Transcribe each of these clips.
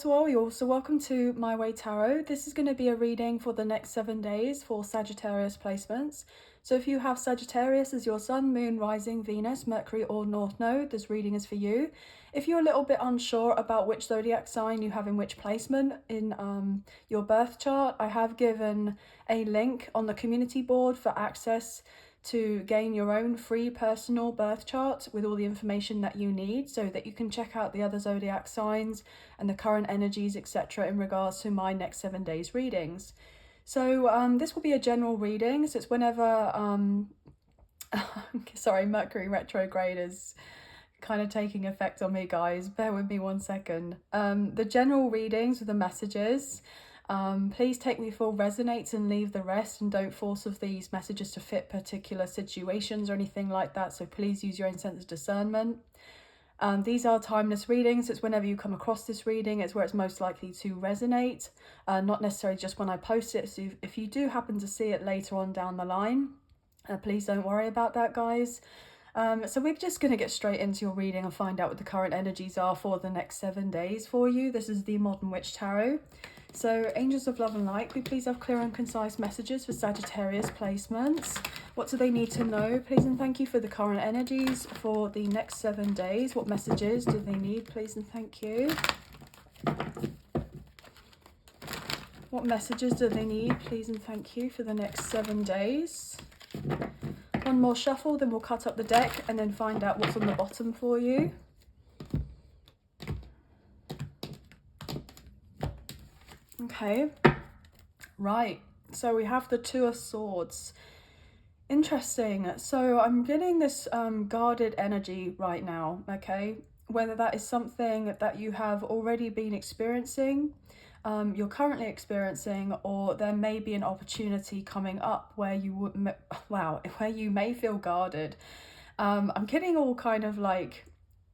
Well, you're also welcome to My Way Tarot. This is going to be a reading for the next 7 days for Sagittarius placements. So if you have Sagittarius as your sun, moon, rising, Venus, Mercury or North Node, this reading is for you. If you're a little bit unsure about which zodiac sign you have in which placement in your birth chart, I have given a link on the community board for access to gain your own free personal birth chart with all the information that you need so that you can check out the other zodiac signs and the current energies, etc. in regards to my next 7 days readings. So this will be a general reading, so it's whenever sorry, Mercury retrograde is kind of taking effect on me, guys. Bear with me 1 second. The general readings with the messages, please take me for resonates and leave the rest, and don't force of these messages to fit particular situations or anything like that, so please use your own sense of discernment. These are timeless readings. It's whenever you come across this reading, it's where it's most likely to resonate, not necessarily just when I post it. So if you do happen to see it later on down the line, please don't worry about that, guys. So we're just going to get straight into your reading and find out what the current energies are for the next 7 days for you. This is the Modern Witch Tarot. So angels of love and light, we please have clear and concise messages for Sagittarius placements. What do they need to know? Please and thank you for the current energies for the next 7 days. What messages do they need? Please and thank you. What messages do they need? Please and thank you for the next 7 days. One more shuffle, then we'll cut up the deck and then find out what's on the bottom for you. Okay, right, so we have the Two of Swords. Interesting. So I'm getting this guarded energy right now, okay? Whether that is something that you have already been experiencing, you're currently experiencing, or there may be an opportunity coming up where you would, where you may feel guarded. I'm getting all kind of like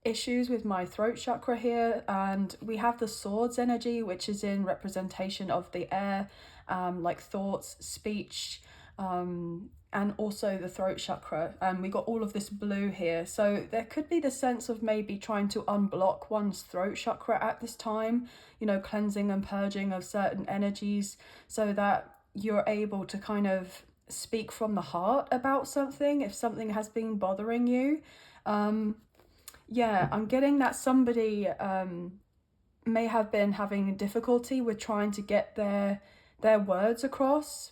issues with my throat chakra here, and we have the Swords energy, which is in representation of the air, like thoughts, speech, and also the throat chakra, and we got all of this blue here, so there could be the sense of maybe trying to unblock one's throat chakra at this time, you know, cleansing and purging of certain energies so that you're able to kind of speak from the heart about something if something has been bothering you. Yeah, I'm getting that somebody may have been having difficulty with trying to get their words across,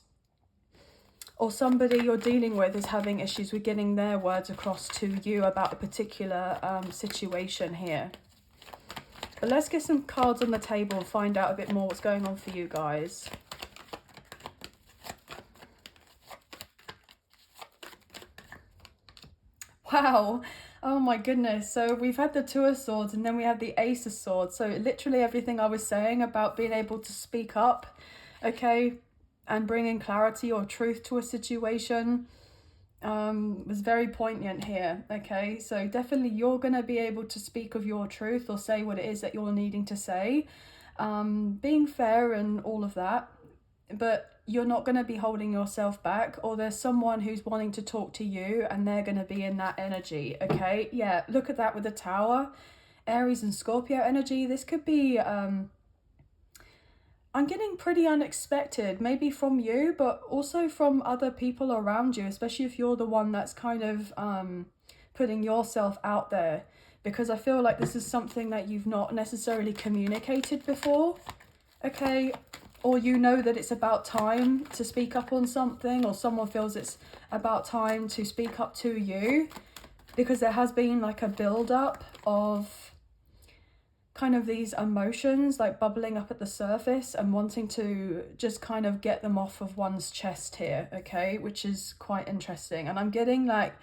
or somebody you're dealing with is having issues with getting their words across to you about a particular situation here. But let's get some cards on the table and find out a bit more what's going on for you guys. Wow. Oh my goodness. So we've had the Two of Swords and then we have the Ace of Swords. So literally everything I was saying about being able to speak up, okay, and bringing clarity or truth to a situation was very poignant here, okay? So definitely you're going to be able to speak of your truth or say what it is that you're needing to say, being fair and all of that, but you're not going to be holding yourself back, or there's someone who's wanting to talk to you and they're going to be in that energy, okay? Yeah, look at that with the Tower, Aries and Scorpio energy. This could be I'm getting pretty unexpected, maybe from you, but also from other people around you, especially if you're the one that's kind of putting yourself out there, because I feel like this is something that you've not necessarily communicated before, okay? Or you know that it's about time to speak up on something, or someone feels it's about time to speak up to you, because there has been like a build-up of kind of these emotions like bubbling up at the surface and wanting to just kind of get them off of one's chest here, okay, which is quite interesting. And I'm getting like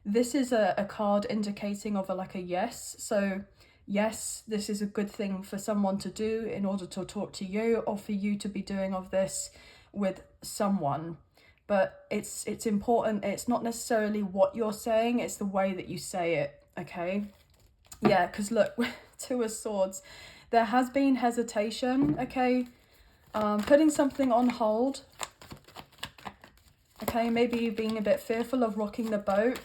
this is a card indicating of a yes. So yes, this is a good thing for someone to do in order to talk to you, or for you to be doing of this with someone. But it's important. It's not necessarily what you're saying, it's the way that you say it, okay? Yeah, because look, Two of Swords, there has been hesitation, okay? Putting something on hold, okay? Maybe being a bit fearful of rocking the boat.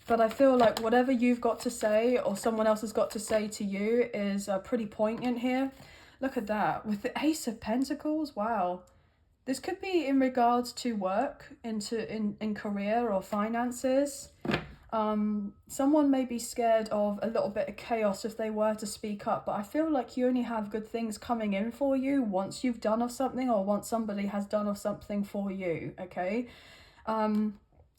But I feel like whatever you've got to say or someone else has got to say to you is pretty poignant here. Look at that. With the Ace of Pentacles, wow. This could be in regards to work, in career or finances. Someone may be scared of a little bit of chaos if they were to speak up, but I feel like you only have good things coming in for you once you've done of something, or once somebody has done of something for you, okay?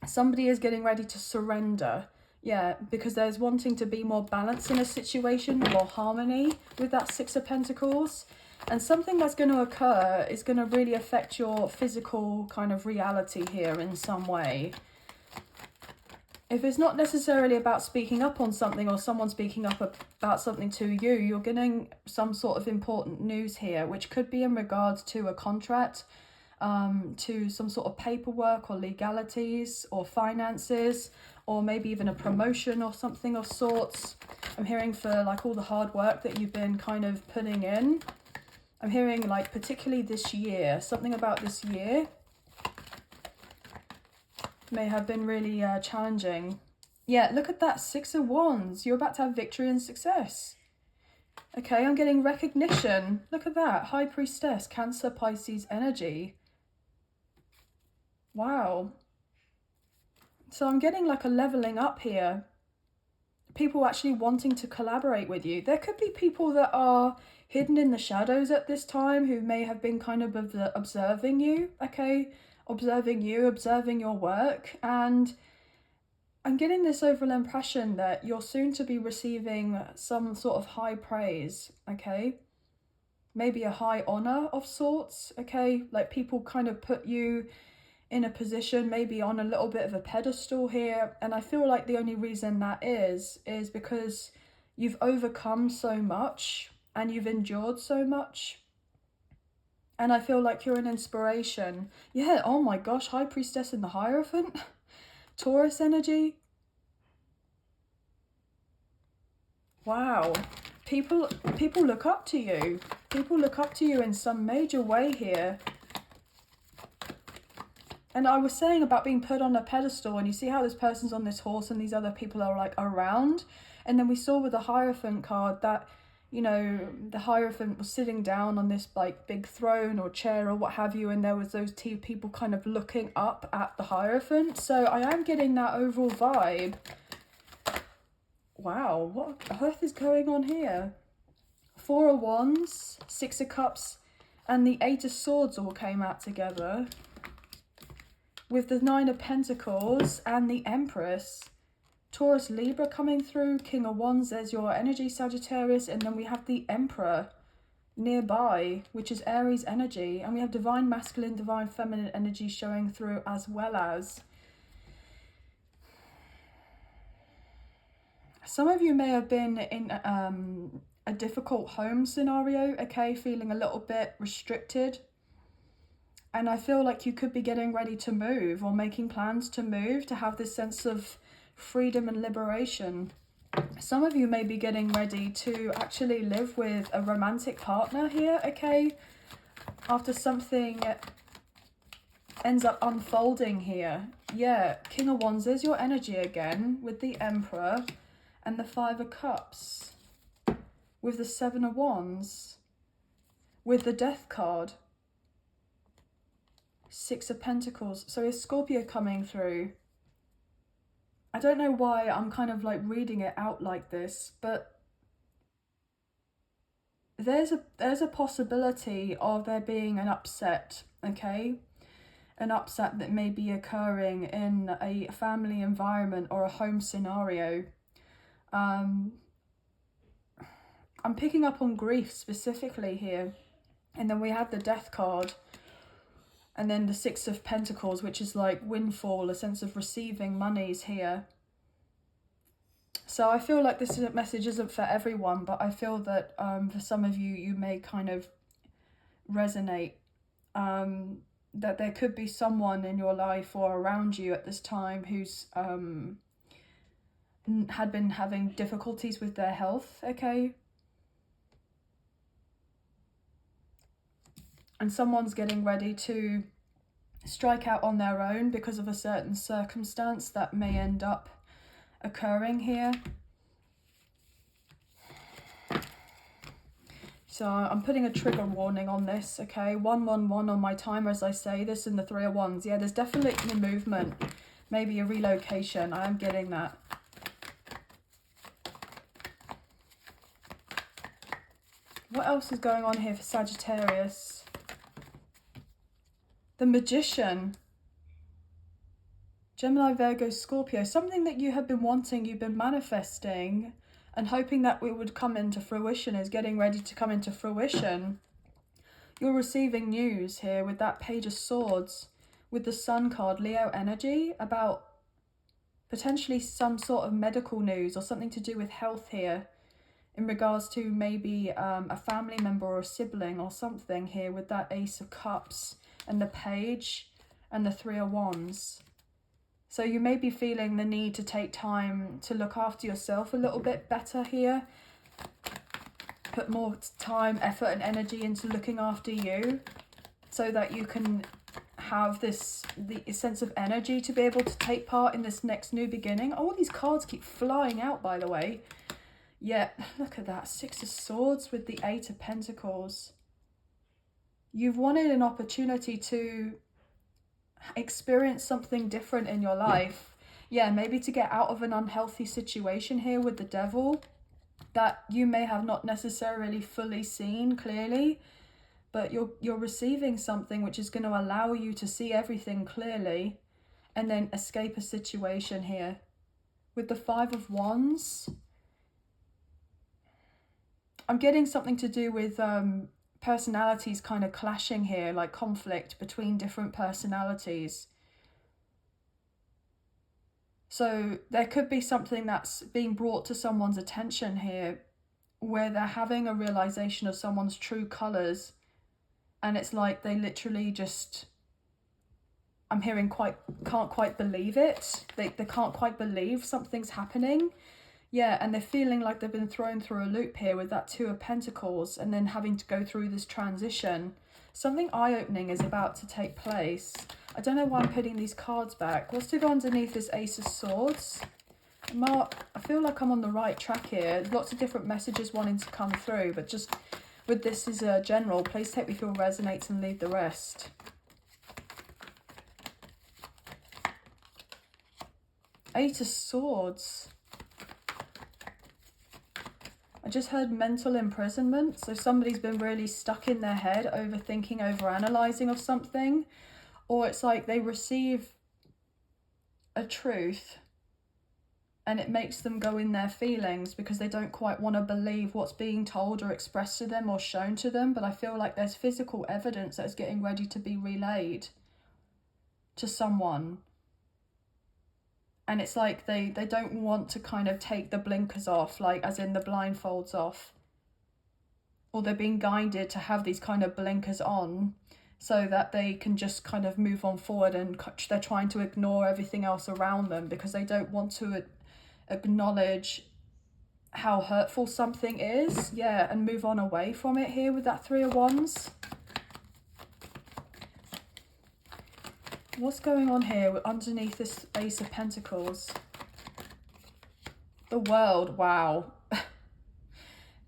Somebody is getting ready to surrender, yeah, because there's wanting to be more balance in a situation, more harmony with that Six of Pentacles. And something that's going to occur is going to really affect your physical kind of reality here in some way. If it's not necessarily about speaking up on something or someone speaking up about something to you, you're getting some sort of important news here, which could be in regards to a contract, to some sort of paperwork or legalities or finances, or maybe even a promotion or something of sorts. I'm hearing for like all the hard work that you've been kind of putting in. I'm hearing like particularly this year, something about this year may have been really challenging. Yeah, look at that, Six of Wands. You're about to have victory and success. Okay, I'm getting recognition. Look at that, High Priestess, Cancer, Pisces energy. Wow. So I'm getting like a leveling up here. People actually wanting to collaborate with you. There could be people that are hidden in the shadows at this time who may have been kind of observing you, okay? Observing you, observing your work. And I'm getting this overall impression that you're soon to be receiving some sort of high praise, okay? Maybe a high honor of sorts, okay? Like people kind of put you in a position, maybe on a little bit of a pedestal here. And I feel like the only reason that is because you've overcome so much and you've endured so much. And I feel like you're an inspiration. Yeah, oh my gosh, High Priestess in the Hierophant. Taurus energy. Wow. People look up to you. People look up to you in some major way here. And I was saying about being put on a pedestal, and you see how this person's on this horse and these other people are like around. And then we saw with the Hierophant card that, you know, the Hierophant was sitting down on this like big throne or chair or what have you, and there was those two people kind of looking up at the Hierophant. So I am getting that overall vibe. Wow, what on earth is going on here? Four of Wands, Six of Cups, and the Eight of Swords all came out together. With the Nine of Pentacles and the Empress. Taurus, Libra coming through, King of Wands, there's your energy, Sagittarius, and then we have the Emperor nearby, which is Aries energy, and we have Divine Masculine, Divine Feminine energy showing through, as well as some of you may have been in a difficult home scenario, okay, feeling a little bit restricted. And I feel like you could be getting ready to move or making plans to move, to have this sense of freedom and liberation. Some of you may be getting ready to actually live with a romantic partner here, okay? After something ends up unfolding here. Yeah, King of Wands is your energy again with the Emperor and the Five of Cups. With the Seven of Wands. With the Death card. Six of Pentacles. So is Scorpio coming through? I don't know why I'm kind of like reading it out like this, but there's a possibility of there being an upset, okay? An upset that may be occurring in a family environment or a home scenario. I'm picking up on grief specifically here. And then we have the Death card. And then the Six of Pentacles, which is like windfall, a sense of receiving monies here. So I feel like this message isn't for everyone, but I feel that for some of you, you may kind of resonate. That there could be someone in your life or around you at this time who's had been having difficulties with their health, okay? And someone's getting ready to strike out on their own because of a certain circumstance that may end up occurring here. So I'm putting a trigger warning on this, okay? 111 on my timer as I say this, and the 3 of Wands. Yeah, there's definitely movement, maybe a relocation. I am getting that. What else is going on here for Sagittarius? The Magician. Gemini, Virgo, Scorpio. Something that you have been wanting, you've been manifesting and hoping that it would come into fruition is getting ready to come into fruition. You're receiving news here with that Page of Swords, with the Sun card, Leo energy, about potentially some sort of medical news or something to do with health here, in regards to maybe a family member or a sibling or something here with that Ace of Cups and the Page and the 3 of Wands. So you may be feeling the need to take time to look after yourself a little bit better here. Put more time, effort and energy into looking after you so that you can have the sense of energy to be able to take part in this next new beginning. All these cards keep flying out, by the way. Yeah, look at that. 6 of Swords with the 8 of Pentacles. You've wanted an opportunity to experience something different in your life. Yeah, maybe to get out of an unhealthy situation here with the Devil that you may have not necessarily fully seen clearly, but you're receiving something which is going to allow you to see everything clearly and then escape a situation here. With the 5 of Wands, I'm getting something to do with personalities kind of clashing here, like conflict between different personalities. So there could be something that's being brought to someone's attention here where they're having a realization of someone's true colors, and it's like they literally just, I'm hearing can't quite believe it. They can't quite believe something's happening. Yeah, and they're feeling like they've been thrown through a loop here with that 2 of Pentacles and then having to go through this transition. Something eye-opening is about to take place. I don't know why I'm putting these cards back. What's to go underneath this Ace of Swords? I feel like I'm on the right track here. Lots of different messages wanting to come through, but just with this as a general, please take me through what resonates and leave the rest. Eight of Swords. I just heard mental imprisonment. So somebody's been really stuck in their head, overthinking, overanalyzing of something. Or it's like they receive a truth and it makes them go in their feelings because they don't quite want to believe what's being told or expressed to them or shown to them. But I feel like there's physical evidence that is getting ready to be relayed to someone. And it's like they don't want to kind of take the blinkers off, like as in the blindfolds off. Or they're being guided to have these kind of blinkers on so that they can just kind of move on forward, and they're trying to ignore everything else around them because they don't want to acknowledge how hurtful something is. Yeah, and move on away from it here with that 3 of Wands. What's going on here underneath this Ace of Pentacles? The World, wow.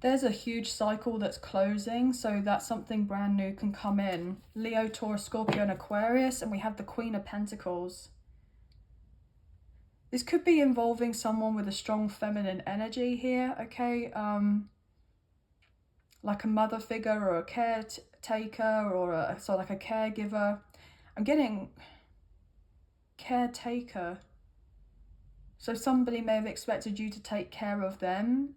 There's a huge cycle that's closing, so that something brand new can come in. Leo, Taurus, Scorpio, and Aquarius, and we have the Queen of Pentacles. This could be involving someone with a strong feminine energy here, okay? Like a mother figure or a caretaker or like a caregiver. I'm getting caretaker. So somebody may have expected you to take care of them,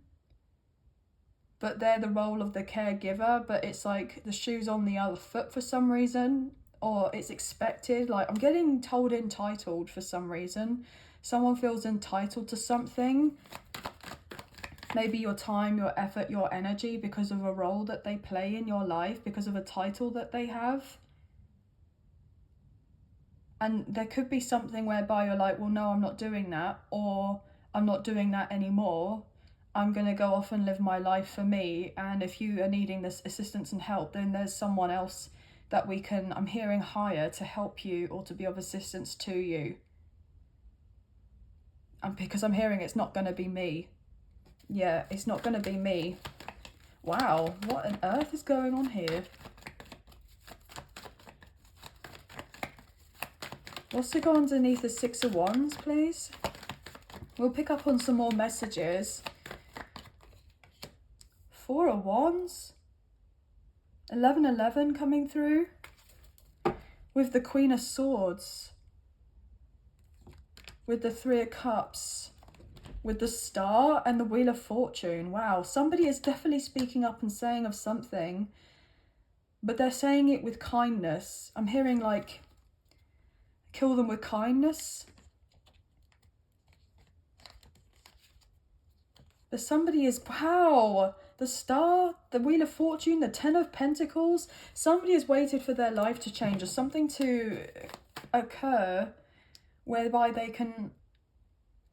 but they're the role of the caregiver, but it's like the shoe's on the other foot for some reason, or it's expected. Like I'm getting told entitled for some reason. Someone feels entitled to something. Maybe your time, your effort, your energy, because of a role that they play in your life, because of a title that they have. And there could be something whereby you're like, well, no, I'm not doing that, or I'm not doing that anymore. I'm going to go off and live my life for me. And if you are needing this assistance and help, then there's someone else that we can, I'm hearing, hire to help you or to be of assistance to you. And because I'm hearing it's not going to be me. Yeah, it's not going to be me. Wow, what on earth is going on here? What's to go underneath the Six of Wands, please? We'll pick up on some more messages. Four of Wands. 1111 coming through. With the Queen of Swords. With the Three of Cups. With the Star and the Wheel of Fortune. Wow, somebody is definitely speaking up and saying of something. But they're saying it with kindness. I'm hearing like, kill them with kindness. But somebody is, wow, the Star, the Wheel of Fortune, the Ten of Pentacles. Somebody has waited for their life to change or something to occur whereby they can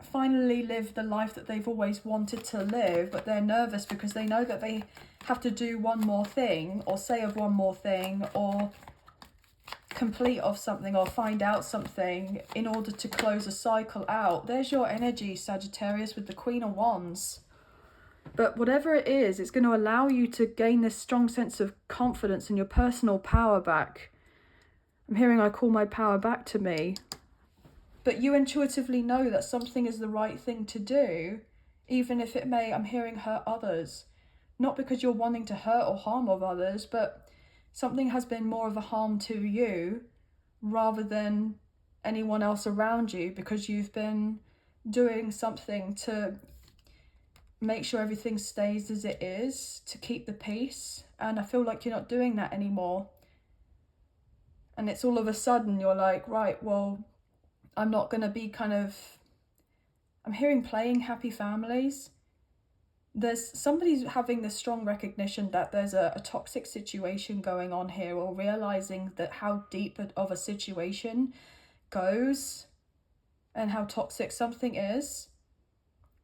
finally live the life that they've always wanted to live, but they're nervous because they know that they have to do one more thing or say of one more thing or complete of something or find out something in order to close a cycle out. There's your energy, Sagittarius, with the Queen of Wands. But whatever it is, it's going to allow you to gain this strong sense of confidence and your personal power back. I'm hearing I call my power back to me. But you intuitively know that something is the right thing to do, even if it may, I'm hearing, hurt others. Not because you're wanting to hurt or harm of others, but something has been more of a harm to you rather than anyone else around you, because you've been doing something to make sure everything stays as it is, to keep the peace. And I feel like you're not doing that anymore. And it's all of a sudden you're like, right, well, I'm not going to be kind of, I'm hearing playing happy families. There's somebody's having this strong recognition that there's a toxic situation going on here, or realizing that how deep of a situation goes and how toxic something is,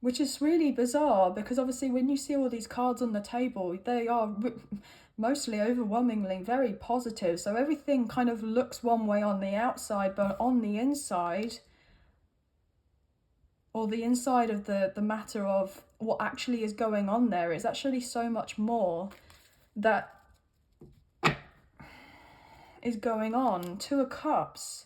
which is really bizarre because obviously when you see all these cards on the table, they are mostly overwhelmingly very positive. So everything kind of looks one way on the outside, but on the inside, or the inside of the matter of what actually is going on there, is actually so much more that is going on. Two of Cups.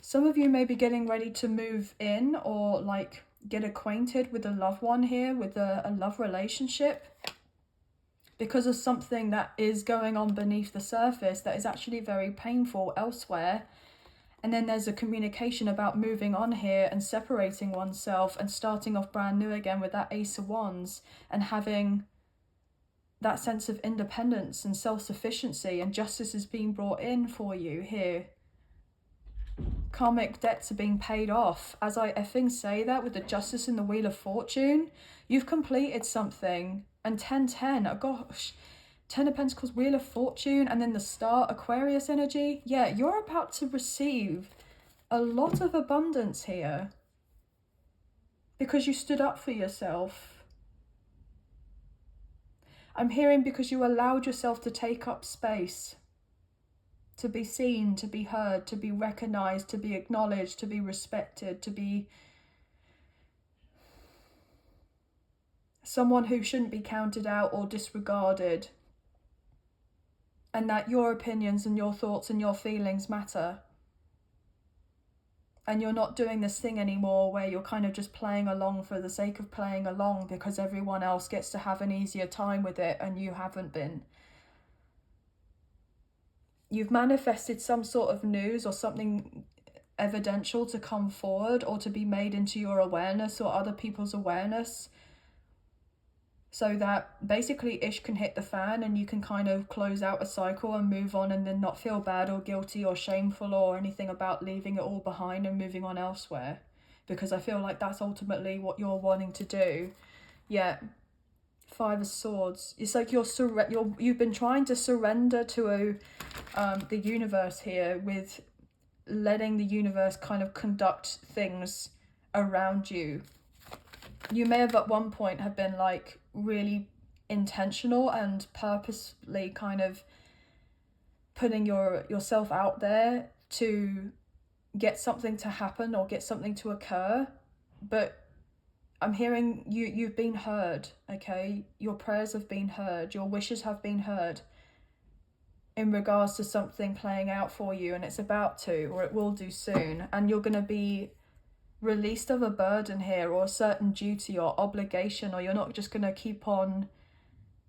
Some of you may be getting ready to move in or like get acquainted with a loved one here, with a love relationship, because of something that is going on beneath the surface that is actually very painful elsewhere. And then there's a communication about moving on here and separating oneself and starting off brand new again with that Ace of Wands, and having that sense of independence and self-sufficiency, and justice is being brought in for you here. Karmic debts are being paid off. As I effing say that, with the Justice and the Wheel of Fortune, you've completed something. And 10-10, oh gosh, 10 of Pentacles, Wheel of Fortune, and then the Star, Aquarius energy. Yeah, you're about to receive a lot of abundance here because you stood up for yourself. I'm hearing because you allowed yourself to take up space, to be seen, to be heard, to be recognized, to be acknowledged, to be respected, to be someone who shouldn't be counted out or disregarded. And that your opinions and your thoughts and your feelings matter. And you're not doing this thing anymore where you're kind of just playing along for the sake of playing along because everyone else gets to have an easier time with it and you haven't been. You've manifested some sort of news or something evidential to come forward or to be made into your awareness or other people's awareness, so that basically ish can hit the fan and you can kind of close out a cycle and move on, and then not feel bad or guilty or shameful or anything about leaving it all behind and moving on elsewhere, because I feel like that's ultimately what you're wanting to do. Yeah, Five of Swords. It's like you've been trying to surrender to the universe here, with letting the universe kind of conduct things around you. You may have at one point have been like really intentional and purposely kind of putting yourself out there to get something to happen or get something to occur. but I'm hearing you've been heard, okay? Your prayers have been heard, your wishes have been heard in regards to something playing out for you, and it's about to, or it will do soon, and you're going to be released of a burden here, or a certain duty or obligation, or you're not just going to keep on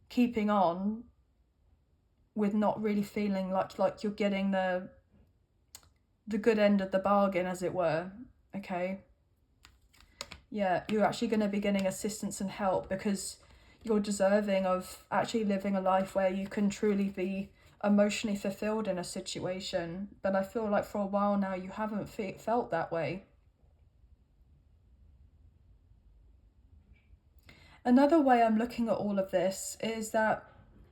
keeping on with not really feeling like you're getting the good end of the bargain, as it were, okay? Yeah, you're actually going to be getting assistance and help because you're deserving of actually living a life where you can truly be emotionally fulfilled in a situation. But I feel like for a while now you haven't felt that way. Another way I'm looking at all of this is that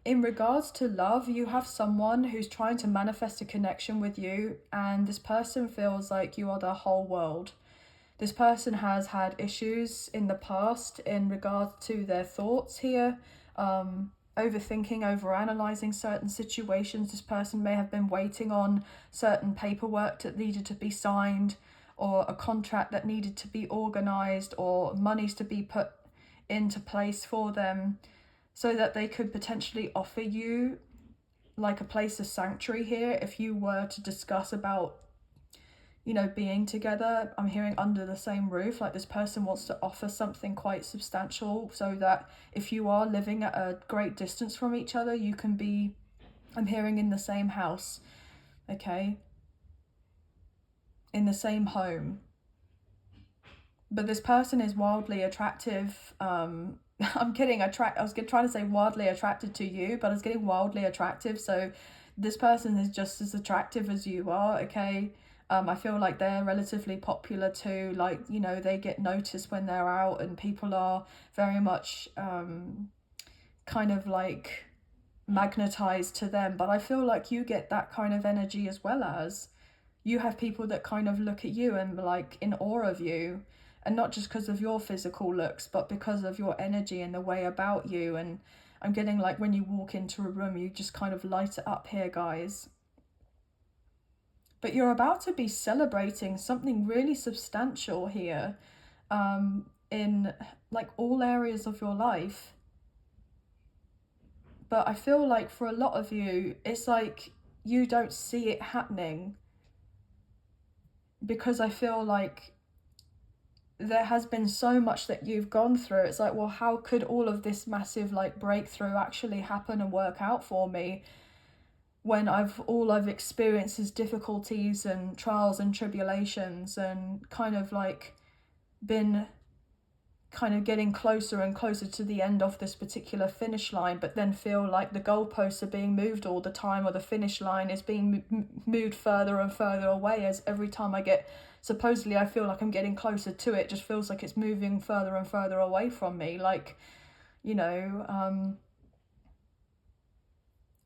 in regards to love, you have someone who's trying to manifest a connection with you, and this person feels like you are their whole world. This person has had issues in the past in regards to their thoughts here, overthinking, overanalyzing certain situations. This person may have been waiting on certain paperwork that needed to be signed, or a contract that needed to be organized, or monies to be put into place for them so that they could potentially offer you like a place of sanctuary here if you were to discuss about, you know, being together. I'm hearing under the same roof, like this person wants to offer something quite substantial so that if you are living at a great distance from each other, you can be, I'm hearing, in the same house, okay, in the same home. But this person is wildly attractive. I'm kidding, I was trying to say wildly attracted to you, but I was getting wildly attractive, so this person is just as attractive as you are, okay? I feel like they're relatively popular too, like, you know, they get noticed when they're out, and people are very much kind of like magnetized to them. But I feel like you get that kind of energy as well, as you have people that kind of look at you and like in awe of you, and not just because of your physical looks, but because of your energy and the way about you. And I'm getting like when you walk into a room, you just kind of light it up here, guys. But you're about to be celebrating something really substantial here, in like all areas of your life. But I feel like for a lot of you, it's like you don't see it happening, because I feel like there has been so much that you've gone through. It's like, well, how could all of this massive like breakthrough actually happen and work out for me when all I've experienced is difficulties and trials and tribulations, and kind of like been kind of getting closer and closer to the end of this particular finish line, but then feel like the goalposts are being moved all the time, or the finish line is being moved further and further away, as every time supposedly I feel like I'm getting closer to it, just feels like it's moving further and further away from me, like, you know,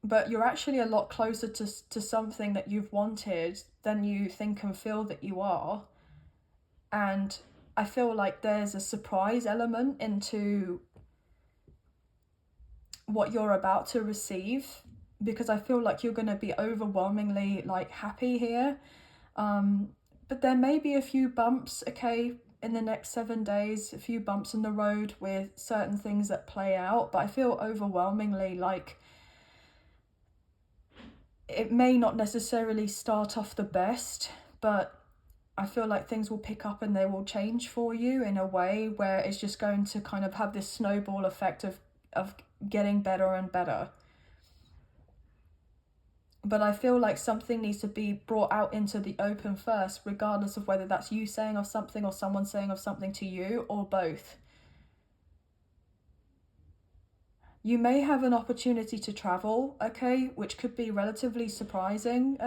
but you're actually a lot closer to something that you've wanted than you think and feel that you are. And I feel like there's a surprise element into what you're about to receive, because I feel like you're going to be overwhelmingly like happy here. But there may be a few bumps, okay, in the next 7 days, a few bumps in the road with certain things that play out, but I feel overwhelmingly like it may not necessarily start off the best, but I feel like things will pick up and they will change for you in a way where it's just going to kind of have this snowball effect of getting better and better. But I feel like something needs to be brought out into the open first, regardless of whether that's you saying of something or someone saying of something to you, or both. You may have an opportunity to travel, okay, which could be relatively surprising.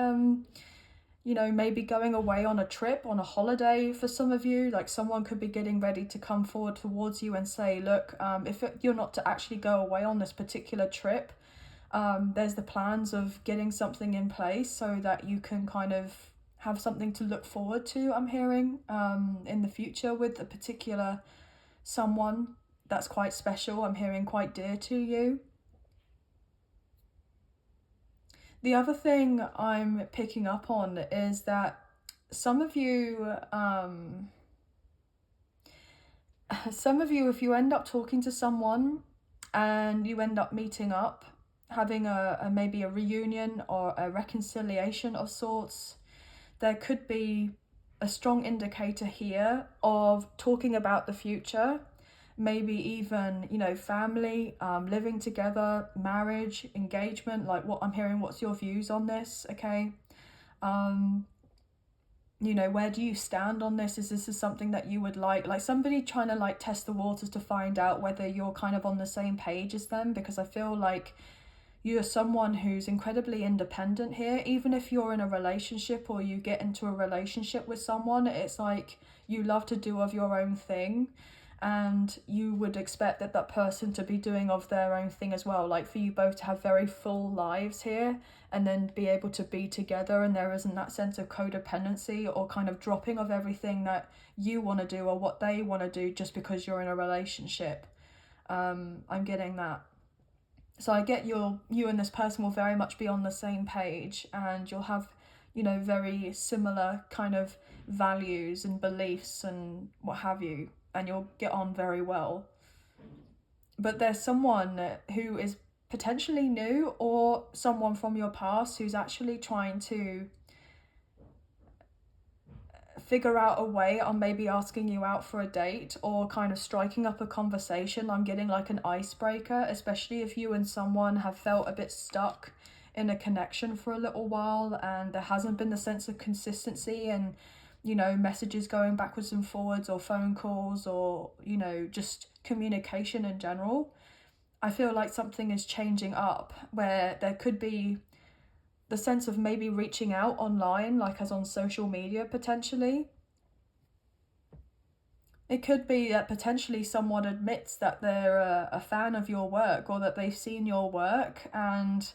You know, maybe going away on a trip, on a holiday for some of you. Like someone could be getting ready to come forward towards you and say, look, if you're not to actually go away on this particular trip, there's the plans of getting something in place so that you can kind of have something to look forward to, I'm hearing, in the future with a particular someone that's quite special, I'm hearing, quite dear to you. The other thing I'm picking up on is that some of you, Some of you, if you end up talking to someone and you end up meeting up, having a maybe a reunion or a reconciliation of sorts, there could be a strong indicator here of talking about the future, maybe even, you know, family, living together, marriage, engagement. Like, what I'm hearing, what's your views on this? Okay. You know, where do you stand on this? Is this something that you would like somebody trying to like test the waters to find out whether you're kind of on the same page as them? Because I feel like you're someone who's incredibly independent here. Even if you're in a relationship or you get into a relationship with someone, it's like you love to do of your own thing, and you would expect that that person to be doing of their own thing as well, like for you both to have very full lives here and then be able to be together, and there isn't that sense of codependency or kind of dropping of everything that you want to do or what they want to do just because you're in a relationship. I'm getting that. So I get you and this person will very much be on the same page, and you'll have, you know, very similar kind of values and beliefs and what have you, and you'll get on very well. But there's someone who is potentially new, or someone from your past who's actually trying to figure out a way on maybe asking you out for a date or kind of striking up a conversation. I'm getting like an icebreaker, especially if you and someone have felt a bit stuck in a connection for a little while and there hasn't been the sense of consistency and, you know, messages going backwards and forwards or phone calls or, you know, just communication in general. I feel like something is changing up where there could be the sense of maybe reaching out online, like as on social media potentially. It could be that potentially someone admits that they're a fan of your work or that they've seen your work, and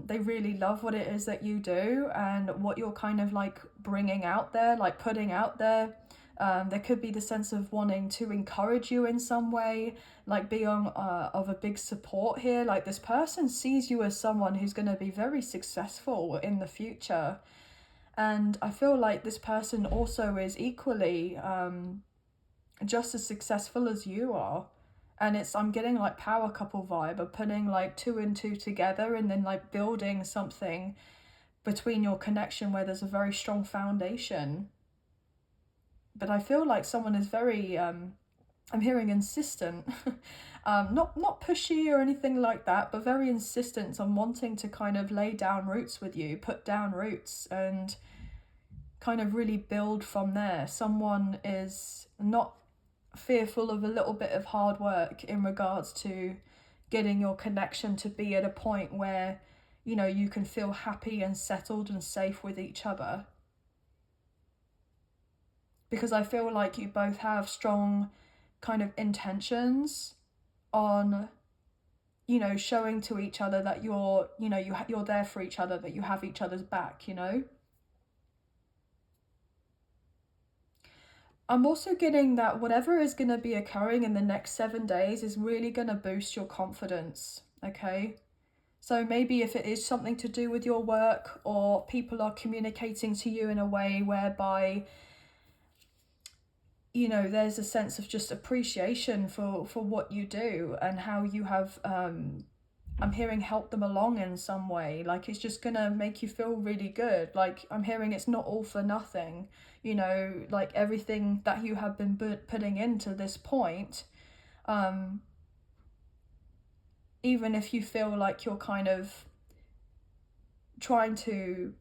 they really love what it is that you do and what you're kind of like bringing out there, like putting out there. There could be the sense of wanting to encourage you in some way, like being of a big support here. Like this person sees you as someone who's going to be very successful in the future. And I feel like this person also is equally just as successful as you are. And I'm getting like power couple vibe of putting like two and two together and then like building something between your connection where there's a very strong foundation. But I feel like someone is very I'm hearing insistent. Not pushy or anything like that, but very insistent on wanting to kind of lay down roots with you, put down roots and kind of really build from there. Someone is not fearful of a little bit of hard work in regards to getting your connection to be at a point where, you know, you can feel happy and settled and safe with each other. Because I feel like you both have strong kind of intentions on, you know, showing to each other that you're, you know, you're there for each other, that you have each other's back, you know. I'm also getting that whatever is going to be occurring in the next 7 days is really going to boost your confidence, okay? So maybe if it is something to do with your work, or people are communicating to you in a way whereby, you know, there's a sense of just appreciation for what you do and how you have I'm hearing help them along in some way. Like it's just gonna make you feel really good. Like I'm hearing it's not all for nothing, you know, like everything that you have been putting into this point, even if you feel like you're kind of trying to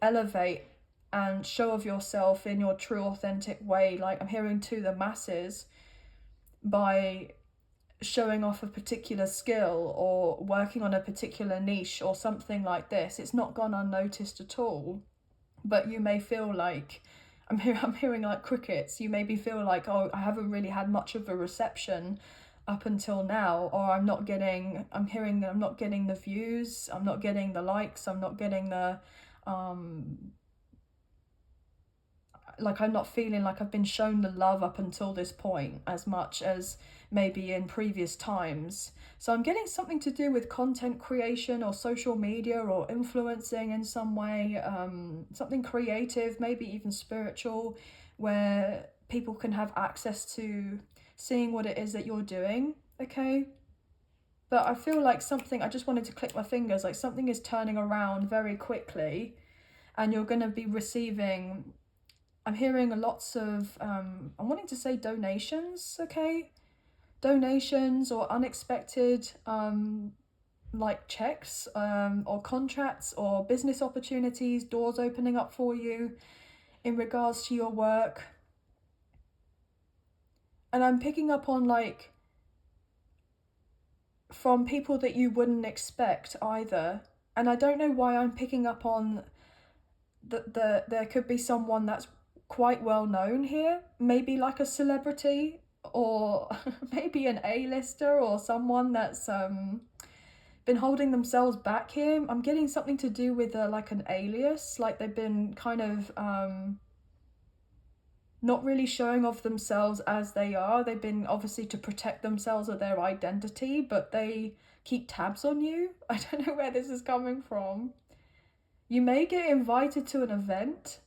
elevate and show of yourself in your true authentic way, like I'm hearing to the masses by showing off a particular skill or working on a particular niche or something like this, it's not gone unnoticed at all. But you may feel like I'm hearing like crickets. You maybe feel like, oh, I haven't really had much of a reception up until now, or I'm hearing that I'm not getting the views, I'm not getting the likes, I'm not getting the like I'm not feeling like I've been shown the love up until this point as much as maybe in previous times. So I'm getting something to do with content creation or social media or influencing in some way, something creative, maybe even spiritual, where people can have access to seeing what it is that you're doing, okay? But I feel like something, I just wanted to click my fingers, like something is turning around very quickly, and you're going to be receiving, I'm hearing lots of, I'm wanting to say donations, okay? Donations or unexpected, like checks, or contracts or business opportunities, doors opening up for you in regards to your work. And I'm picking up on like from people that you wouldn't expect either. And I don't know why I'm picking up on there could be someone that's quite well known here, maybe like a celebrity, or maybe an A-lister, or someone that's been holding themselves back here. I'm getting something to do with like an alias, like they've been kind of not really showing off themselves as they are. They've been obviously to protect themselves or their identity, but they keep tabs on you. I don't know where this is coming from. You may get invited to an event,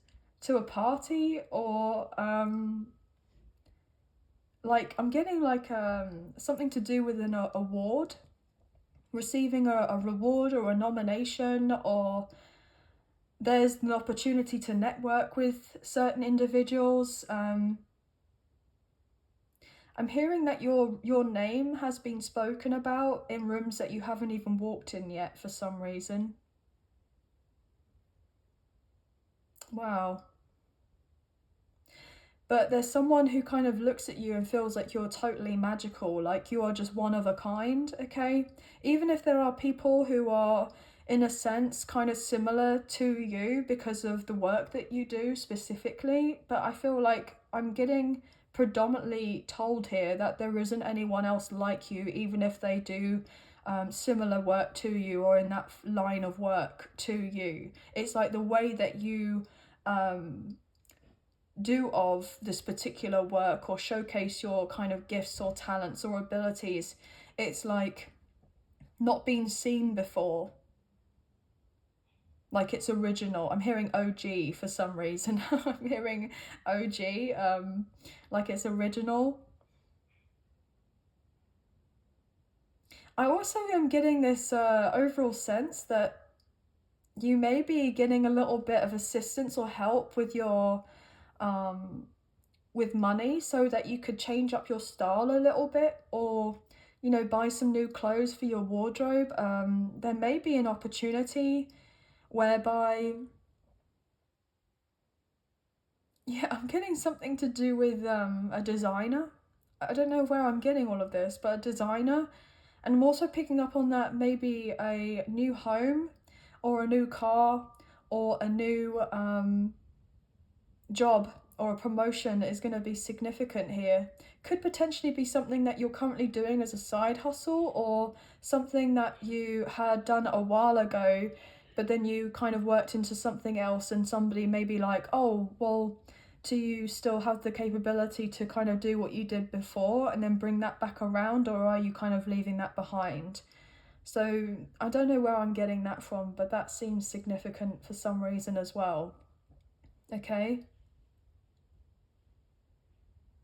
to a party, or like I'm getting like something to do with an award, receiving a reward or a nomination, or there's an opportunity to network with certain individuals. I'm hearing that your name has been spoken about in rooms that you haven't even walked in yet for some reason. Wow. But there's someone who kind of looks at you and feels like you're totally magical, like you are just one of a kind, okay? Even if there are people who are, in a sense, kind of similar to you because of the work that you do specifically, but I feel like I'm getting predominantly told here that there isn't anyone else like you, even if they do similar work to you or in that line of work to you. It's like the way that you do of this particular work or showcase your kind of gifts or talents or abilities, it's like not been seen before, like it's original. I'm hearing OG for some reason. I'm hearing OG, like it's original. I also am getting this overall sense that you may be getting a little bit of assistance or help with your with money, so that you could change up your style a little bit, or you know, buy some new clothes for your wardrobe. There may be an opportunity whereby, yeah, I'm getting something to do with a designer. I don't know where I'm getting all of this, but a designer. And I'm also picking up on that maybe a new home or a new car or a new job or a promotion is going to be significant here. Could potentially be something that you're currently doing as a side hustle, or something that you had done a while ago, but then you kind of worked into something else, and somebody may be like, oh, well, do you still have the capability to kind of do what you did before and then bring that back around, or are you kind of leaving that behind? So I don't know where I'm getting that from, but that seems significant for some reason as well. Okay.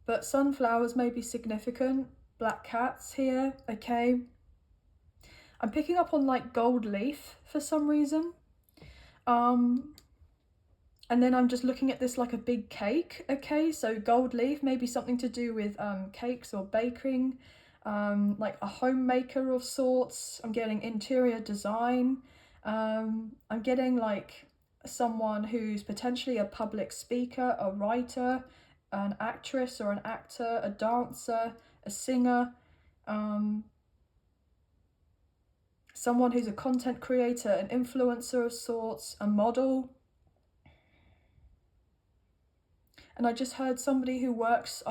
But sunflowers may be significant. Black cats here, okay. I'm picking up on like gold leaf for some reason. And then I'm just looking at this like a big cake, okay. So gold leaf, maybe something to do with cakes or baking, like a homemaker of sorts. I'm getting interior design. I'm getting like someone who's potentially a public speaker, a writer, an actress or an actor, a dancer, a singer, someone who's a content creator, an influencer of sorts, a model. And I just heard somebody who works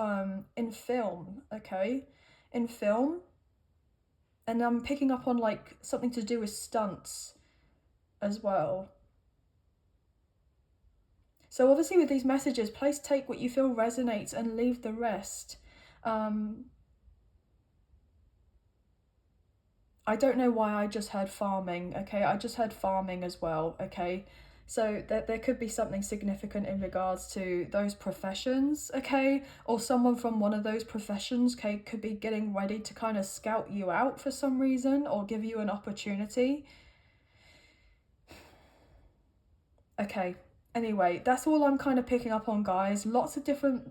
in film, okay, in film. And I'm picking up on like something to do with stunts as well. So obviously with these messages, please take what you feel resonates and leave the rest. I don't know why I just heard farming, okay? I just heard farming as well, okay? So there could be something significant in regards to those professions, okay? Or someone from one of those professions, okay, could be getting ready to kind of scout you out for some reason or give you an opportunity. Okay, anyway, that's all I'm kind of picking up on, guys. Lots of different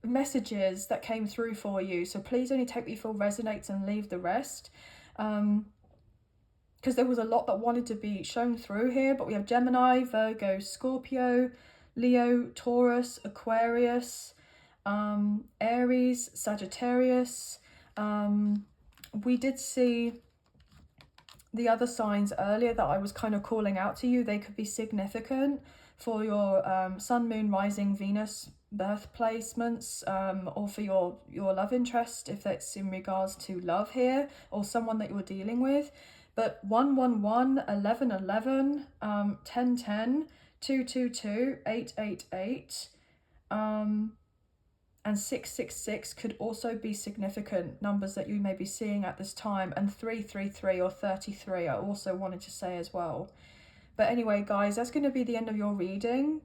messages that came through for you. So please only take what you feel resonates and leave the rest. Because there was a lot that wanted to be shown through here, but we have Gemini, Virgo, Scorpio, Leo, Taurus, Aquarius, Aries, Sagittarius. We did see the other signs earlier that I was kind of calling out to you. They could be significant for your Sun, Moon, Rising, Venus birth placements, or for your love interest, if that's in regards to love here, or someone that you're dealing with. But 111, 1111, 1010, 222, 888, and 666 could also be significant numbers that you may be seeing at this time, and 333 or 33 I also wanted to say as well. But anyway, guys, that's going to be the end of your reading.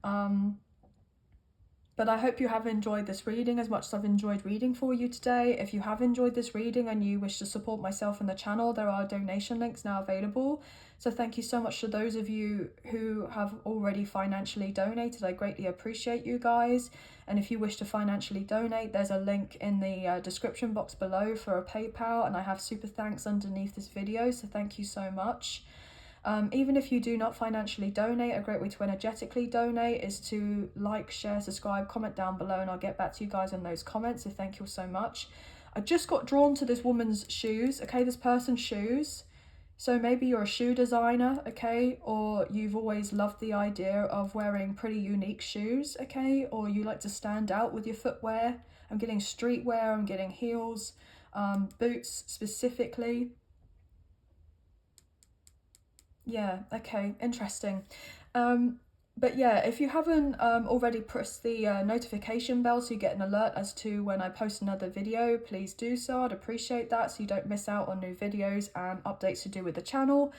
But I hope you have enjoyed this reading as much as I've enjoyed reading for you today. If you have enjoyed this reading and you wish to support myself and the channel, there are donation links now available. So thank you so much to those of you who have already financially donated. I greatly appreciate you guys. And if you wish to financially donate, there's a link in the description box below for a PayPal. And I have super thanks underneath this video. So thank you so much. Even if you do not financially donate, a great way to energetically donate is to like, share, subscribe, comment down below, and I'll get back to you guys on those comments. So thank you so much. I just got drawn to this woman's shoes, okay, this person's shoes. So maybe you're a shoe designer, okay, or you've always loved the idea of wearing pretty unique shoes, okay, or you like to stand out with your footwear. I'm getting streetwear, I'm getting heels, boots specifically. Yeah, okay, interesting. But yeah, if you haven't already pressed the notification bell so you get an alert as to when I post another video, please do so. I'd appreciate that so you don't miss out on new videos and updates to do with the channel.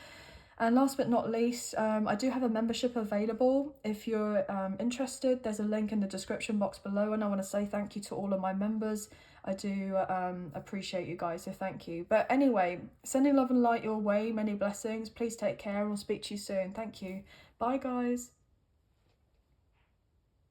And last but not least, I do have a membership available. If you're interested, there's a link in the description box below, and I want to say thank you to all of my members. I do appreciate you guys, so thank you. But anyway, sending love and light your way, many blessings. Please take care, and I'll speak to you soon. Thank you. Bye, guys.